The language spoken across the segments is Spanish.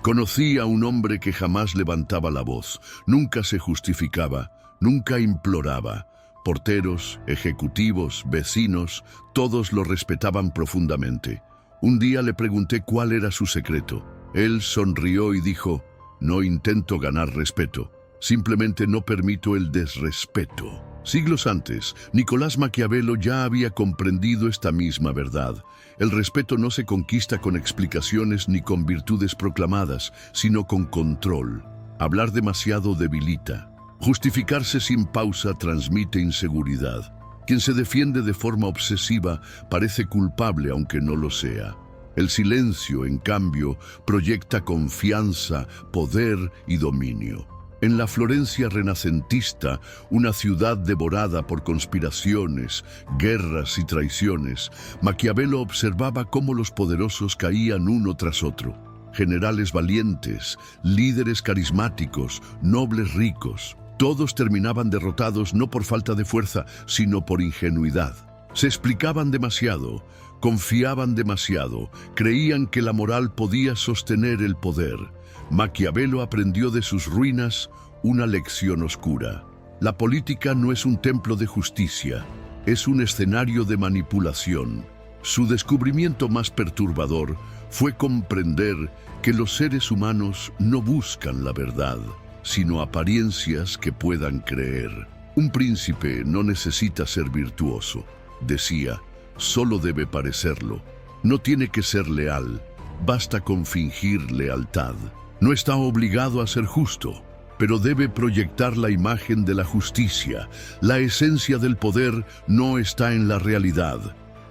Conocí a un hombre que jamás levantaba la voz, nunca se justificaba, nunca imploraba. Porteros, ejecutivos, vecinos, todos lo respetaban profundamente. Un día le pregunté cuál era su secreto. Él sonrió y dijo: no intento ganar respeto, simplemente no permito el desrespeto. Siglos antes, Nicolás Maquiavelo ya había comprendido esta misma verdad. El respeto no se conquista con explicaciones ni con virtudes proclamadas, sino con control. Hablar demasiado debilita. Justificarse sin pausa transmite inseguridad. Quien se defiende de forma obsesiva parece culpable aunque no lo sea. El silencio, en cambio, proyecta confianza, poder y dominio. En la Florencia renacentista, una ciudad devorada por conspiraciones, guerras y traiciones, Maquiavelo observaba cómo los poderosos caían uno tras otro. Generales valientes, líderes carismáticos, nobles ricos, todos terminaban derrotados no por falta de fuerza, sino por ingenuidad. Se explicaban demasiado, confiaban demasiado, creían que la moral podía sostener el poder. Maquiavelo aprendió de sus ruinas una lección oscura. La política no es un templo de justicia, es un escenario de manipulación. Su descubrimiento más perturbador fue comprender que los seres humanos no buscan la verdad, sino apariencias que puedan creer. Un príncipe no necesita ser virtuoso, decía, solo debe parecerlo. No tiene que ser leal, basta con fingir lealtad. No está obligado a ser justo, pero debe proyectar la imagen de la justicia. La esencia del poder no está en la realidad,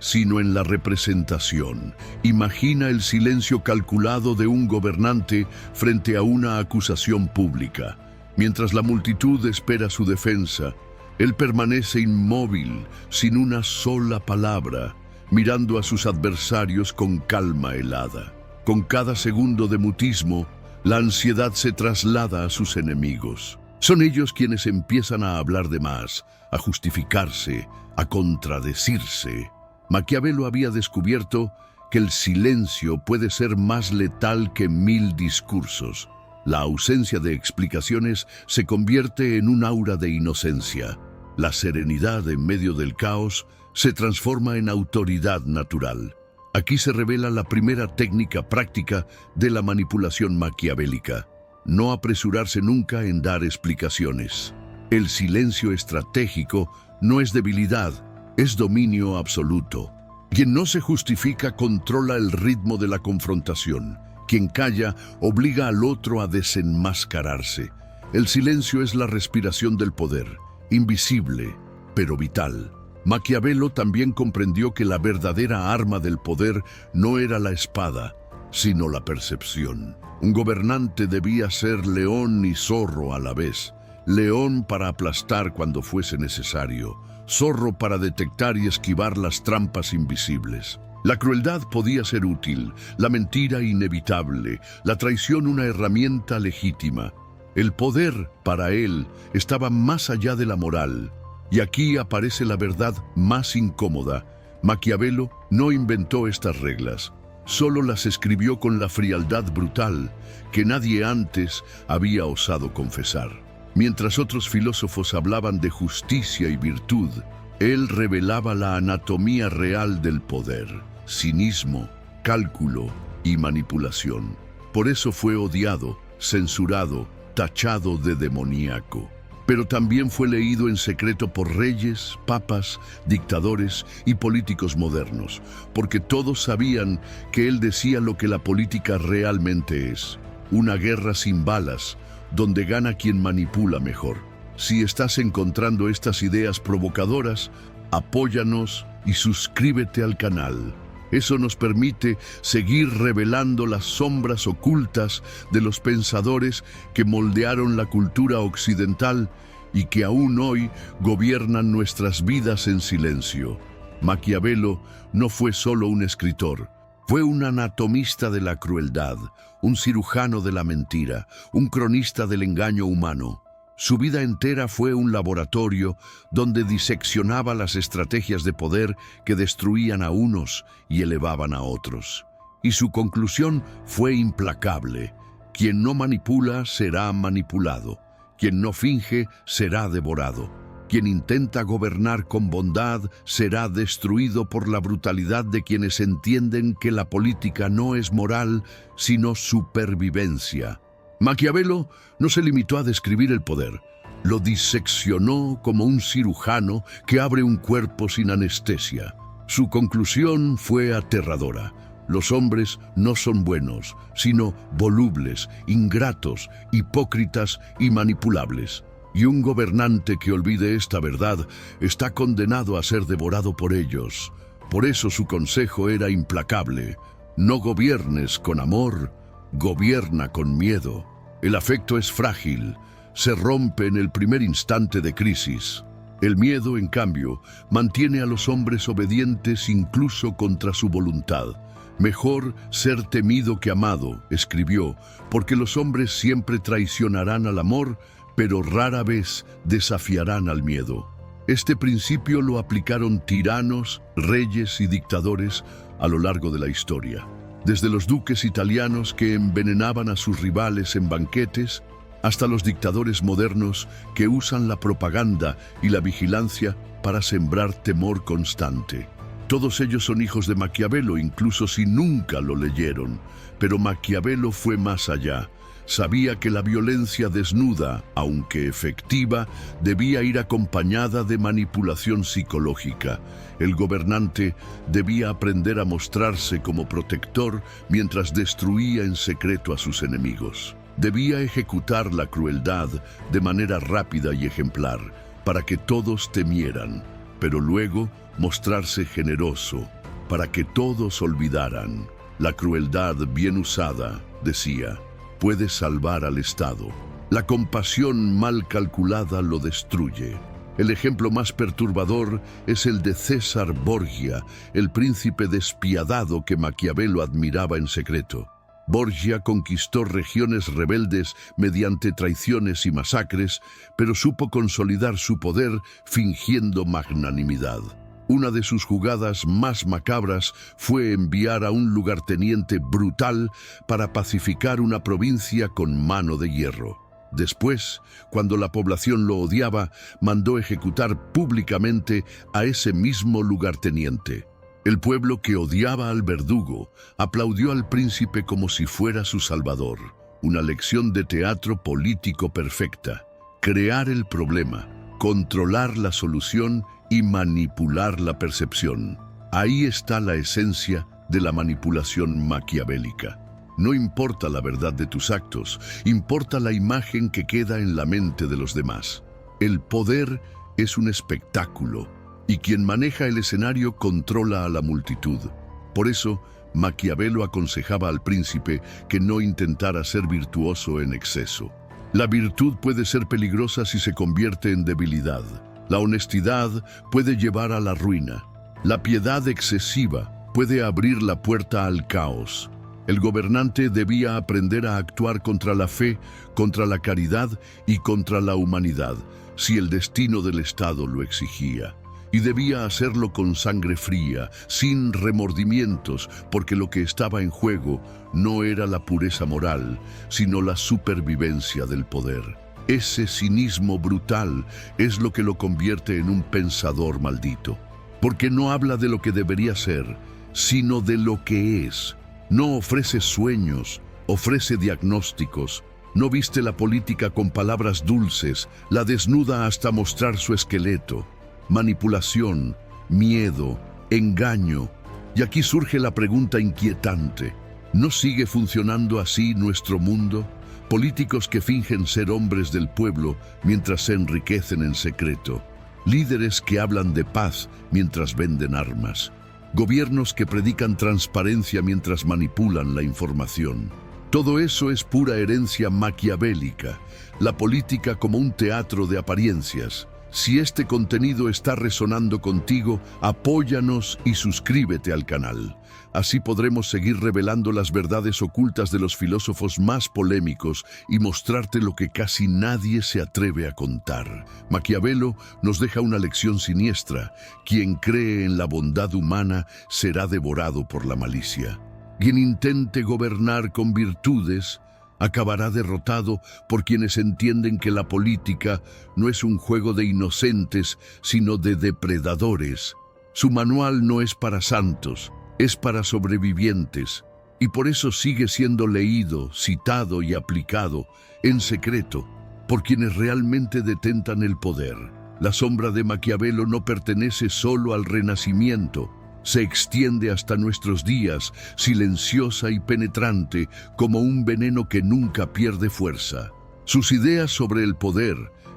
sino en la representación. Imagina el silencio calculado de un gobernante frente a una acusación pública. Mientras la multitud espera su defensa, él permanece inmóvil, sin una sola palabra, mirando a sus adversarios con calma helada. Con cada segundo de mutismo, la ansiedad se traslada a sus enemigos. Son ellos quienes empiezan a hablar de más, a justificarse, a contradecirse. Maquiavelo había descubierto que el silencio puede ser más letal que 1000 discursos. La ausencia de explicaciones se convierte en un aura de inocencia. La serenidad en medio del caos se transforma en autoridad natural. Aquí se revela la primera técnica práctica de la manipulación maquiavélica: no apresurarse nunca en dar explicaciones. El silencio estratégico no es debilidad, es dominio absoluto. Quien no se justifica controla el ritmo de la confrontación. Quien calla obliga al otro a desenmascararse. El silencio es la respiración del poder, invisible, pero vital. Maquiavelo también comprendió que la verdadera arma del poder no era la espada, sino la percepción. Un gobernante debía ser león y zorro a la vez. León para aplastar cuando fuese necesario, zorro para detectar y esquivar las trampas invisibles. La crueldad podía ser útil, la mentira inevitable, la traición una herramienta legítima. El poder, para él, estaba más allá de la moral. Y aquí aparece la verdad más incómoda. Maquiavelo no inventó estas reglas, solo las escribió con la frialdad brutal que nadie antes había osado confesar. Mientras otros filósofos hablaban de justicia y virtud, él revelaba la anatomía real del poder: cinismo, cálculo y manipulación. Por eso fue odiado, censurado, tachado de demoníaco. Pero también fue leído en secreto por reyes, papas, dictadores y políticos modernos, porque todos sabían que él decía lo que la política realmente es: una guerra sin balas, donde gana quien manipula mejor. Si estás encontrando estas ideas provocadoras, apóyanos y suscríbete al canal. Eso nos permite seguir revelando las sombras ocultas de los pensadores que moldearon la cultura occidental y que aún hoy gobiernan nuestras vidas en silencio. Maquiavelo no fue solo un escritor, fue un anatomista de la crueldad, un cirujano de la mentira, un cronista del engaño humano. Su vida entera fue un laboratorio donde diseccionaba las estrategias de poder que destruían a unos y elevaban a otros. Y su conclusión fue implacable: Quien no manipula será manipulado. Quien no finge será devorado. Quien intenta gobernar con bondad será destruido por la brutalidad de quienes entienden que la política no es moral, sino supervivencia. Maquiavelo no se limitó a describir el poder. Lo diseccionó como un cirujano que abre un cuerpo sin anestesia. Su conclusión fue aterradora. Los hombres no son buenos, sino volubles, ingratos, hipócritas y manipulables. Y un gobernante que olvide esta verdad está condenado a ser devorado por ellos. Por eso su consejo era implacable. No gobiernes con amor, gobierna con miedo. El afecto es frágil, se rompe en el primer instante de crisis. El miedo, en cambio, mantiene a los hombres obedientes incluso contra su voluntad. Mejor ser temido que amado, escribió, porque los hombres siempre traicionarán al amor, pero rara vez desafiarán al miedo. Este principio lo aplicaron tiranos, reyes y dictadores a lo largo de la historia. Desde los duques italianos que envenenaban a sus rivales en banquetes, hasta los dictadores modernos que usan la propaganda y la vigilancia para sembrar temor constante. Todos ellos son hijos de Maquiavelo, incluso si nunca lo leyeron. Pero Maquiavelo fue más allá. Sabía que la violencia desnuda, aunque efectiva, debía ir acompañada de manipulación psicológica. El gobernante debía aprender a mostrarse como protector mientras destruía en secreto a sus enemigos. Debía ejecutar la crueldad de manera rápida y ejemplar, para que todos temieran, pero luego mostrarse generoso, para que todos olvidaran. La crueldad bien usada, decía, puede salvar al Estado. La compasión mal calculada lo destruye. El ejemplo más perturbador es el de César Borgia, el príncipe despiadado que Maquiavelo admiraba en secreto. Borgia conquistó regiones rebeldes mediante traiciones y masacres, pero supo consolidar su poder fingiendo magnanimidad. Una de sus jugadas más macabras fue enviar a un lugarteniente brutal para pacificar una provincia con mano de hierro. Después, cuando la población lo odiaba, mandó ejecutar públicamente a ese mismo lugarteniente. El pueblo que odiaba al verdugo aplaudió al príncipe como si fuera su salvador. Una lección de teatro político perfecta. Crear el problema, controlar la solución y manipular la percepción. Ahí está la esencia de la manipulación maquiavélica. No importa la verdad de tus actos, importa la imagen que queda en la mente de los demás. El poder es un espectáculo, y quien maneja el escenario controla a la multitud. Por eso, Maquiavelo aconsejaba al príncipe que no intentara ser virtuoso en exceso. La virtud puede ser peligrosa si se convierte en debilidad. La honestidad puede llevar a la ruina. La piedad excesiva puede abrir la puerta al caos. El gobernante debía aprender a actuar contra la fe, contra la caridad y contra la humanidad, si el destino del Estado lo exigía. Y debía hacerlo con sangre fría, sin remordimientos, porque lo que estaba en juego no era la pureza moral, sino la supervivencia del poder. Ese cinismo brutal es lo que lo convierte en un pensador maldito, porque no habla de lo que debería ser, sino de lo que es. No ofrece sueños, ofrece diagnósticos. No viste la política con palabras dulces, la desnuda hasta mostrar su esqueleto. Manipulación, miedo, engaño. Y aquí surge la pregunta inquietante. ¿No sigue funcionando así nuestro mundo? Políticos que fingen ser hombres del pueblo mientras se enriquecen en secreto. Líderes que hablan de paz mientras venden armas. Gobiernos que predican transparencia mientras manipulan la información. Todo eso es pura herencia maquiavélica, la política como un teatro de apariencias. Si este contenido está resonando contigo, apóyanos y suscríbete al canal. Así podremos seguir revelando las verdades ocultas de los filósofos más polémicos y mostrarte lo que casi nadie se atreve a contar. Maquiavelo nos deja una lección siniestra. Quien cree en la bondad humana será devorado por la malicia. Quien intente gobernar con virtudes Acabará derrotado por quienes entienden que la política no es un juego de inocentes, sino de depredadores. Su manual no es para santos, es para sobrevivientes, y por eso sigue siendo leído, citado y aplicado en secreto por quienes realmente detentan el poder. La sombra de Maquiavelo no pertenece solo al Renacimiento, se extiende hasta nuestros días, silenciosa y penetrante, como un veneno que nunca pierde fuerza. Sus ideas sobre el poder,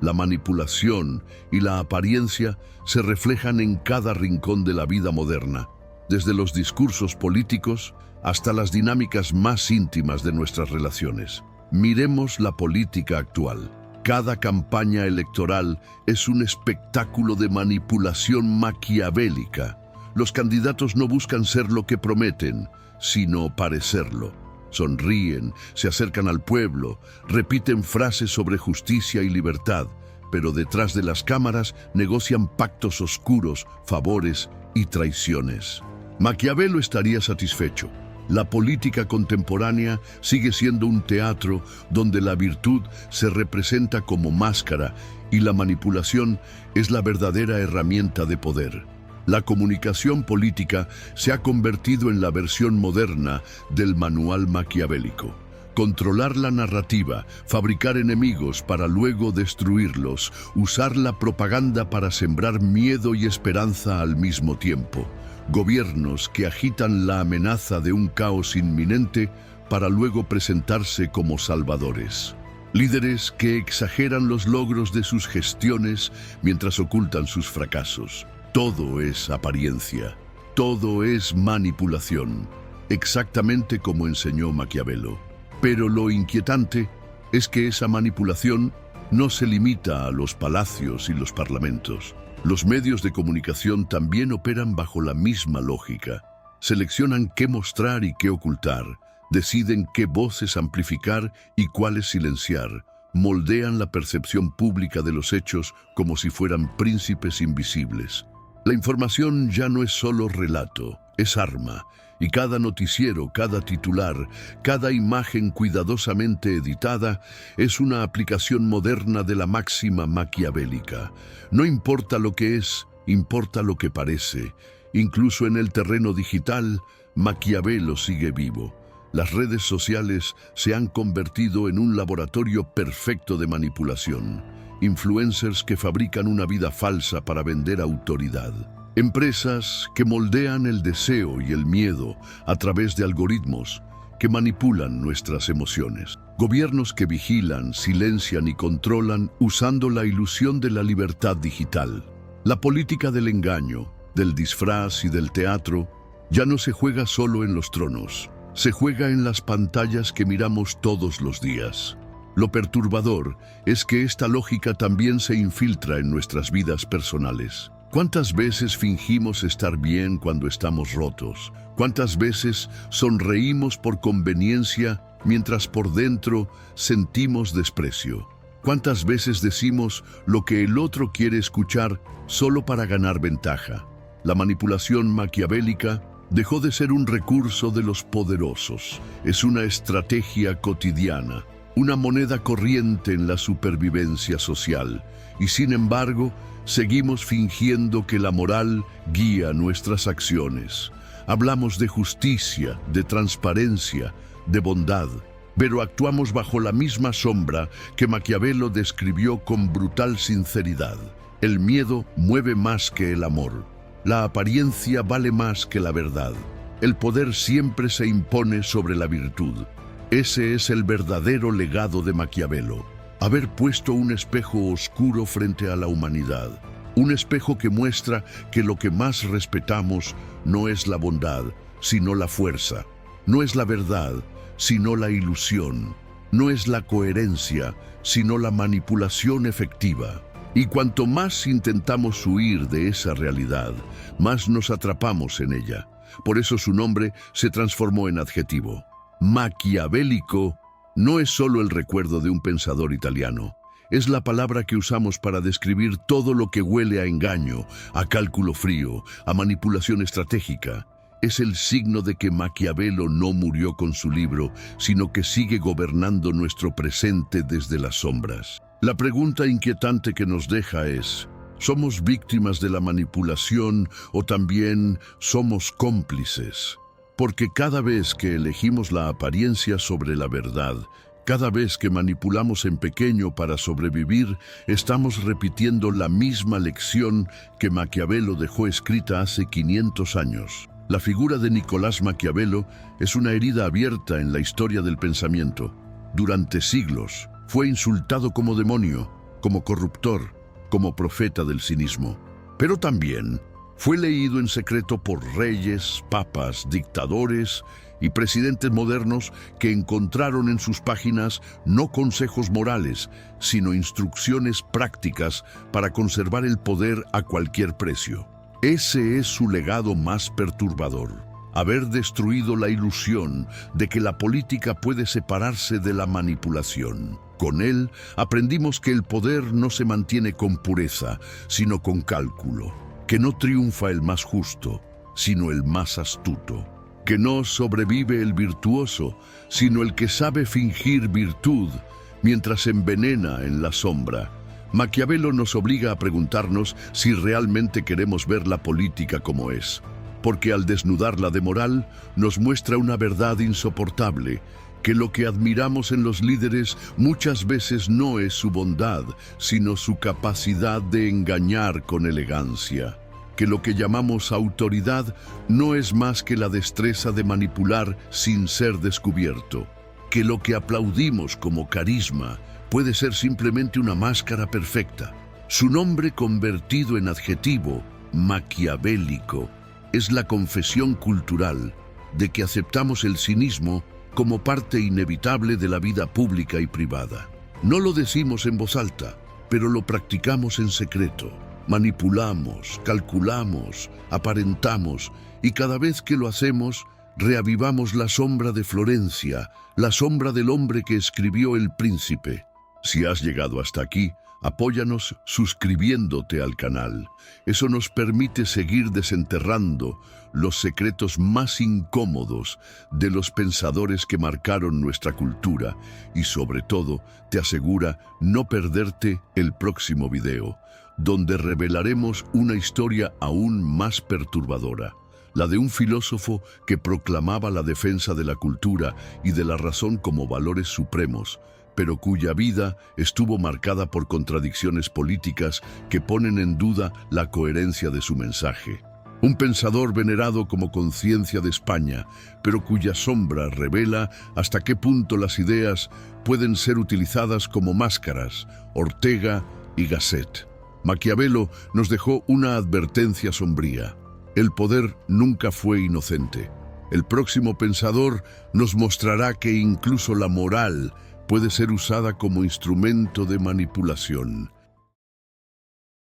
la manipulación y la apariencia se reflejan en cada rincón de la vida moderna, desde los discursos políticos hasta las dinámicas más íntimas de nuestras relaciones. Miremos la política actual. Cada campaña electoral es un espectáculo de manipulación maquiavélica. Los candidatos no buscan ser lo que prometen, sino parecerlo. Sonríen, se acercan al pueblo, repiten frases sobre justicia y libertad, pero detrás de las cámaras negocian pactos oscuros, favores y traiciones. Maquiavelo estaría satisfecho. La política contemporánea sigue siendo un teatro donde la virtud se representa como máscara y la manipulación es la verdadera herramienta de poder. La comunicación política se ha convertido en la versión moderna del manual maquiavélico. Controlar la narrativa, fabricar enemigos para luego destruirlos, usar la propaganda para sembrar miedo y esperanza al mismo tiempo. Gobiernos que agitan la amenaza de un caos inminente para luego presentarse como salvadores. Líderes que exageran los logros de sus gestiones mientras ocultan sus fracasos. Todo es apariencia, todo es manipulación, exactamente como enseñó Maquiavelo. Pero lo inquietante es que esa manipulación no se limita a los palacios y los parlamentos. Los medios de comunicación también operan bajo la misma lógica. Seleccionan qué mostrar y qué ocultar, deciden qué voces amplificar y cuáles silenciar, moldean la percepción pública de los hechos como si fueran príncipes invisibles. La información ya no es solo relato, es arma, y cada noticiero, cada titular, cada imagen cuidadosamente editada es una aplicación moderna de la máxima maquiavélica. No importa lo que es, importa lo que parece. Incluso en el terreno digital, Maquiavelo sigue vivo. Las redes sociales se han convertido en un laboratorio perfecto de manipulación. Influencers que fabrican una vida falsa para vender autoridad. Empresas que moldean el deseo y el miedo a través de algoritmos que manipulan nuestras emociones. Gobiernos que vigilan, silencian y controlan usando la ilusión de la libertad digital. La política del engaño, del disfraz y del teatro ya no se juega solo en los tronos, se juega en las pantallas que miramos todos los días. Lo perturbador es que esta lógica también se infiltra en nuestras vidas personales. ¿Cuántas veces fingimos estar bien cuando estamos rotos? ¿Cuántas veces sonreímos por conveniencia mientras por dentro sentimos desprecio? ¿Cuántas veces decimos lo que el otro quiere escuchar solo para ganar ventaja? La manipulación maquiavélica dejó de ser un recurso de los poderosos. Es una estrategia cotidiana, una moneda corriente en la supervivencia social. Y sin embargo, seguimos fingiendo que la moral guía nuestras acciones. Hablamos de justicia, de transparencia, de bondad, pero actuamos bajo la misma sombra que Maquiavelo describió con brutal sinceridad. El miedo mueve más que el amor. La apariencia vale más que la verdad. El poder siempre se impone sobre la virtud. Ese es el verdadero legado de Maquiavelo. Haber puesto un espejo oscuro frente a la humanidad. Un espejo que muestra que lo que más respetamos no es la bondad, sino la fuerza. No es la verdad, sino la ilusión. No es la coherencia, sino la manipulación efectiva. Y cuanto más intentamos huir de esa realidad, más nos atrapamos en ella. Por eso su nombre se transformó en adjetivo. Maquiavélico no es solo el recuerdo de un pensador italiano. Es la palabra que usamos para describir todo lo que huele a engaño, a cálculo frío, a manipulación estratégica. es el signo de que Maquiavelo no murió con su libro, sino que sigue gobernando nuestro presente desde las sombras. La pregunta inquietante que nos deja es: ¿somos víctimas de la manipulación o también somos cómplices? Porque cada vez que elegimos la apariencia sobre la verdad, cada vez que manipulamos en pequeño para sobrevivir, estamos repitiendo la misma lección que Maquiavelo dejó escrita hace 500 años. La figura de Nicolás Maquiavelo es una herida abierta en la historia del pensamiento. Durante siglos fue insultado como demonio, como corruptor, como profeta del cinismo. Pero también fue leído en secreto por reyes, papas, dictadores y presidentes modernos que encontraron en sus páginas no consejos morales, sino instrucciones prácticas para conservar el poder a cualquier precio. Ese es su legado más perturbador: haber destruido la ilusión de que la política puede separarse de la manipulación. Con él aprendimos que el poder no se mantiene con pureza, sino con cálculo, que no triunfa el más justo, sino el más astuto, que no sobrevive el virtuoso, sino el que sabe fingir virtud mientras envenena en la sombra. Maquiavelo nos obliga a preguntarnos si realmente queremos ver la política como es, porque al desnudarla de moral nos muestra una verdad insoportable: que lo que admiramos en los líderes muchas veces no es su bondad, sino su capacidad de engañar con elegancia; que lo que llamamos autoridad no es más que la destreza de manipular sin ser descubierto; que lo que aplaudimos como carisma puede ser simplemente una máscara perfecta. Su nombre convertido en adjetivo, maquiavélico, es la confesión cultural de que aceptamos el cinismo como parte inevitable de la vida pública y privada. No lo decimos en voz alta, pero lo practicamos en secreto. Manipulamos, calculamos, aparentamos, y cada vez que lo hacemos, reavivamos la sombra de Florencia, la sombra del hombre que escribió El Príncipe. Si has llegado hasta aquí, apóyanos suscribiéndote al canal. Eso nos permite seguir desenterrando los secretos más incómodos de los pensadores que marcaron nuestra cultura y, sobre todo, te asegura no perderte el próximo video, donde revelaremos una historia aún más perturbadora: la de un filósofo que proclamaba la defensa de la cultura y de la razón como valores supremos, pero cuya vida estuvo marcada por contradicciones políticas que ponen en duda la coherencia de su mensaje. Un pensador venerado como conciencia de España, pero cuya sombra revela hasta qué punto las ideas pueden ser utilizadas como máscaras: Ortega y Gasset. Maquiavelo nos dejó una advertencia sombría: el poder nunca fue inocente. El próximo pensador nos mostrará que incluso la moral puede ser usada como instrumento de manipulación.